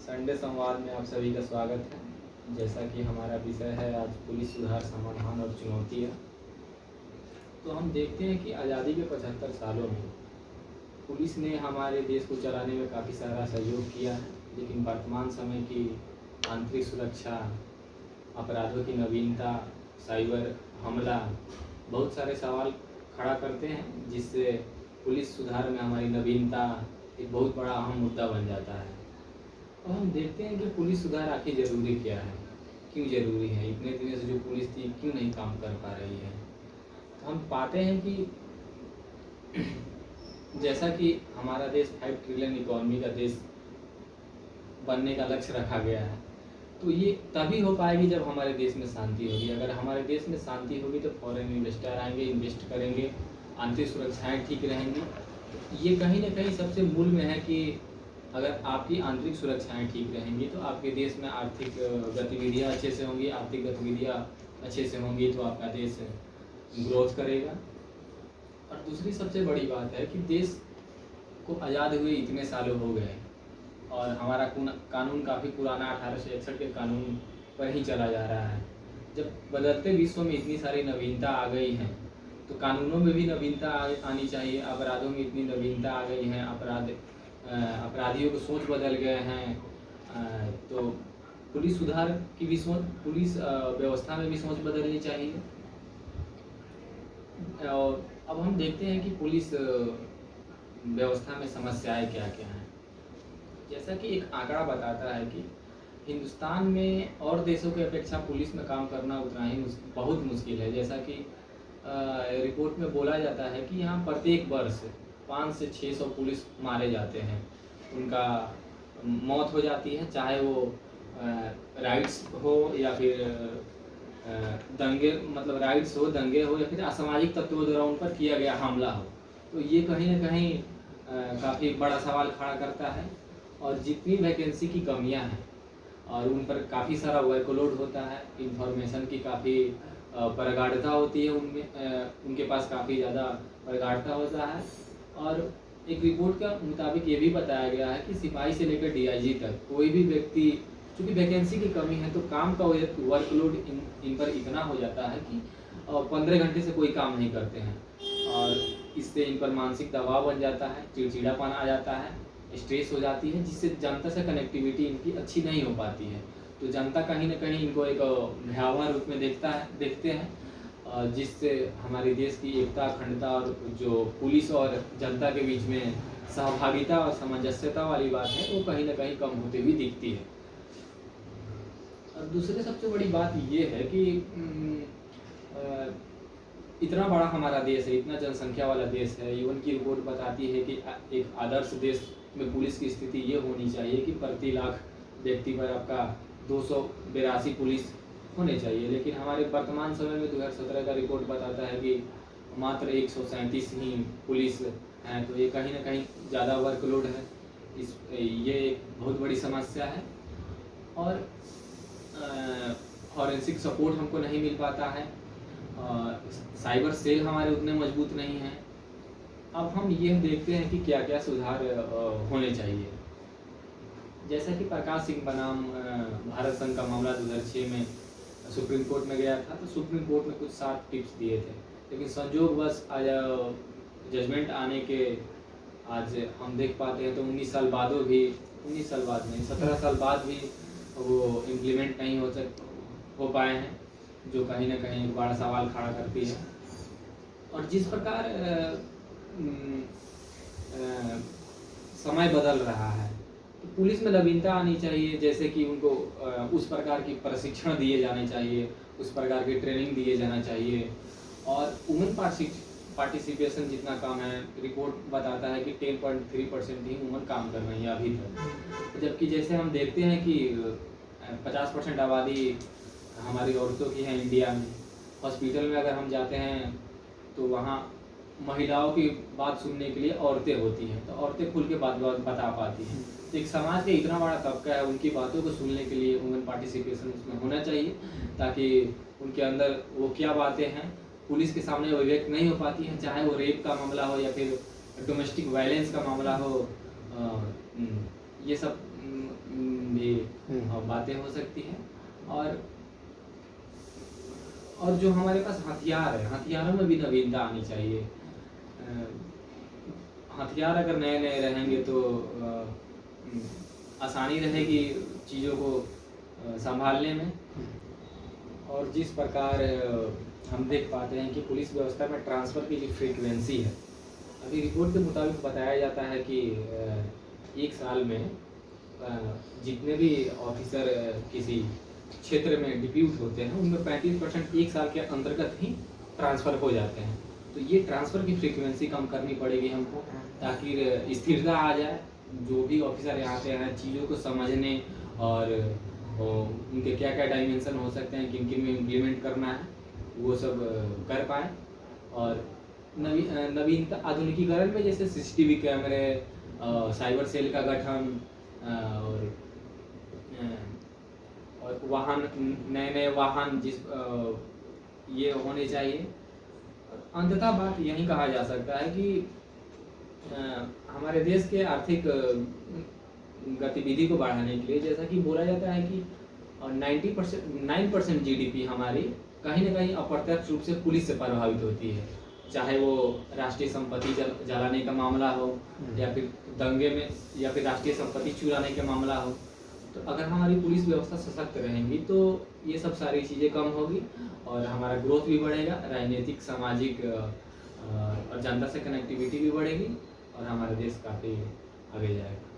Sunday संवाद में आप सभी का स्वागत है। जैसा कि हमारा विषय है आज पुलिस सुधार, समाधान और चुनौतियाँ। तो हम देखते हैं कि आज़ादी के 75 सालों में पुलिस ने हमारे देश को चलाने में काफ़ी सारा सहयोग किया है, लेकिन वर्तमान समय की आंतरिक सुरक्षा, अपराधों की नवीनता, साइबर हमला बहुत सारे सवाल खड़ा करते हैं, जिससे पुलिस सुधार में हमारी नवीनता एक बहुत बड़ा अहम मुद्दा बन जाता है। तो हम देखते हैं कि पुलिस सुधार आखिर ज़रूरी क्या है, क्यों ज़रूरी है, इतने दिनों से जो पुलिस थी क्यों नहीं काम कर पा रही है। तो हम पाते हैं कि जैसा कि हमारा देश 5 ट्रिलियन इकॉनमी का देश बनने का लक्ष्य रखा गया है, तो ये तभी हो पाएगी जब हमारे देश में शांति होगी। अगर हमारे देश में शांति होगी तो फॉरेन इन्वेस्टर आएंगे, इन्वेस्ट करेंगे, आंतरिक सुरक्षाएँ ठीक रहेंगी। ये कहीं ना कहीं सबसे मूल में है कि अगर आपकी आंतरिक सुरक्षाएं ठीक रहेंगी तो आपके देश में आर्थिक गतिविधियां अच्छे से होंगी, आर्थिक गतिविधियां अच्छे से होंगी तो आपका देश ग्रोथ करेगा। और दूसरी सबसे बड़ी बात है कि देश को आज़ाद हुए इतने सालों हो गए और हमारा कानून काफ़ी पुराना 1861 के कानून पर ही चला जा रहा है। जब बदलते विश्व में इतनी सारी नवीनता आ गई हैं तो कानूनों में भी नवीनता आनी चाहिए, अपराधों में इतनी नवीनता आ गई हैं, अपराधियों की सोच बदल गए हैं। तो पुलिस सुधार की भी सोच, पुलिस व्यवस्था में भी सोच बदलनी चाहिए। और अब हम देखते हैं कि पुलिस व्यवस्था में समस्याएं क्या क्या हैं। जैसा कि एक आंकड़ा बताता है कि हिंदुस्तान में और देशों की अपेक्षा पुलिस में काम करना उतना ही बहुत मुश्किल है। जैसा कि रिपोर्ट में बोला जाता है कि यहाँ प्रत्येक वर्ष 500 से 600 पुलिस मारे जाते हैं, उनका मौत हो जाती है, चाहे वो राइट्स हो या फिर दंगे, मतलब राइट्स हो, दंगे हो या फिर असामाजिक तत्वों द्वारा उन पर किया गया हमला हो। तो ये कहीं ना कहीं काफ़ी बड़ा सवाल खड़ा करता है। और जितनी वैकेंसी की कमियां हैं और उन पर काफ़ी सारा वर्कलोड होता है, इंफॉर्मेशन की काफ़ी प्रगाढ़ता होती है, उनमें उनके पास काफ़ी ज़्यादा प्रगाढ़ता होता है। और एक रिपोर्ट के मुताबिक ये भी बताया गया है कि सिपाही से लेकर डीआईजी तक कोई भी व्यक्ति, चूँकि वैकेंसी की कमी है तो काम का वर्कलोड इन पर इतना हो जाता है कि 15 घंटे से कोई काम नहीं करते हैं और इससे इन पर मानसिक दबाव बन जाता है, चिड़चिड़ापन आ जाता है, स्ट्रेस हो जाती है, जिससे जनता से कनेक्टिविटी इनकी अच्छी नहीं हो पाती है। तो जनता कहीं ना कहीं इनको एक भयावह रूप में देखते हैं, जिससे हमारे देश की एकता, अखंडता और जो पुलिस और जनता के बीच में सहभागिता और सामंजस्यता वाली बात है वो कहीं ना कहीं कम होती हुई दिखती है। और दूसरी सबसे बड़ी बात ये है कि इतना बड़ा हमारा देश है, इतना जनसंख्या वाला देश है, यूएन की रिपोर्ट बताती है कि एक आदर्श देश में पुलिस की स्थिति ये होनी चाहिए कि प्रति लाख व्यक्ति पर आपका 282 पुलिस होने चाहिए। लेकिन हमारे वर्तमान समय में 2017 का रिपोर्ट बताता है कि मात्र 137 ही पुलिस हैं। तो ये कहीं ना कहीं ज़्यादा वर्कलोड है, ये एक बहुत बड़ी समस्या है। और फॉरेंसिक सपोर्ट हमको नहीं मिल पाता है, साइबर सेल हमारे उतने मजबूत नहीं हैं। अब हम ये देखते हैं कि क्या क्या सुधार होने चाहिए। जैसा कि प्रकाश सिंह बनाम भारत संघ का मामला 2006 में सुप्रीम कोर्ट में गया था, तो सुप्रीम कोर्ट में कुछ 7 टिप्स दिए थे, लेकिन संजोगवश आज जजमेंट आने के आज हम देख पाते हैं तो 19 साल बाद भी 17 साल बाद भी वो इम्प्लीमेंट नहीं हो पाए हैं, जो कहीं ना कहीं एक बड़ा सवाल खड़ा करती है। और जिस प्रकार समय बदल रहा है तो पुलिस में नवीनता आनी चाहिए, जैसे कि उनको उस प्रकार की प्रशिक्षण दिए जाने चाहिए, उस प्रकार की ट्रेनिंग दिए जाना चाहिए। और वुमेन पार्टिसिपेशन जितना काम है, रिपोर्ट बताता है कि 10.3% ही वुमेन काम कर रही है अभी तक, जबकि जैसे हम देखते हैं कि 50% आबादी हमारी औरतों की है इंडिया में। हॉस्पिटल में अगर हम जाते हैं तो वहाँ महिलाओं की बात सुनने के लिए औरतें होती हैं, तो औरतें खुल के बात बता पाती हैं। तो एक समाज का इतना बड़ा तबका है, उनकी बातों को सुनने के लिए वुमेन पार्टिसिपेशन उसमें होना चाहिए, ताकि उनके अंदर वो क्या बातें हैं पुलिस के सामने वो व्यक्त नहीं हो पाती हैं, चाहे वो रेप का मामला हो या फिर डोमेस्टिक वायलेंस का मामला हो। ये सब भी बातें हो सकती है। और जो हमारे पास हथियार है, हथियारों में भी नवीनता आनी चाहिए। हथियार अगर नए नए रहेंगे तो आसानी रहेगी चीज़ों को संभालने में। और जिस प्रकार हम देख पाते हैं कि पुलिस व्यवस्था में ट्रांसफ़र की जो फ्रीक्वेंसी है, अभी रिपोर्ट के मुताबिक बताया जाता है कि एक साल में जितने भी ऑफिसर किसी क्षेत्र में डिप्यूट होते हैं उनमें 35% एक साल के अंतर्गत ही ट्रांसफ़र हो जाते हैं। तो ये ट्रांसफ़र की फ्रीक्वेंसी कम करनी पड़ेगी हमको, ताकि स्थिरता आ जाए। जो भी ऑफिसर यहाँ पे हैं चीज़ों को समझने और उनके क्या क्या डायमेंशन हो सकते हैं, किन किन में इम्प्लीमेंट करना है, वो सब कर पाएँ। और नवीनता आधुनिकीकरण में जैसे सीसीटीवी कैमरे, साइबर सेल का गठन और वाहन, नए नए वाहन ये होने चाहिए। अंततः बात यही कहा जा सकता है कि हमारे देश के आर्थिक गतिविधि को बढ़ाने के लिए, जैसा कि बोला जाता है कि 9% जीडीपी हमारी कहीं ना कहीं अप्रत्यक्ष रूप से पुलिस से प्रभावित होती है। चाहे वो राष्ट्रीय संपत्ति जलाने का मामला हो, या फिर दंगे में, या फिर राष्ट्रीय संपत्ति चुराने का मामला हो। तो अगर हमारी पुलिस व्यवस्था सशक्त रहेगी तो ये सब सारी चीज़ें कम होगी और हमारा ग्रोथ भी बढ़ेगा, राजनीतिक, सामाजिक और जनता से कनेक्टिविटी भी बढ़ेगी और हमारा देश काफ़ी आगे जाएगा।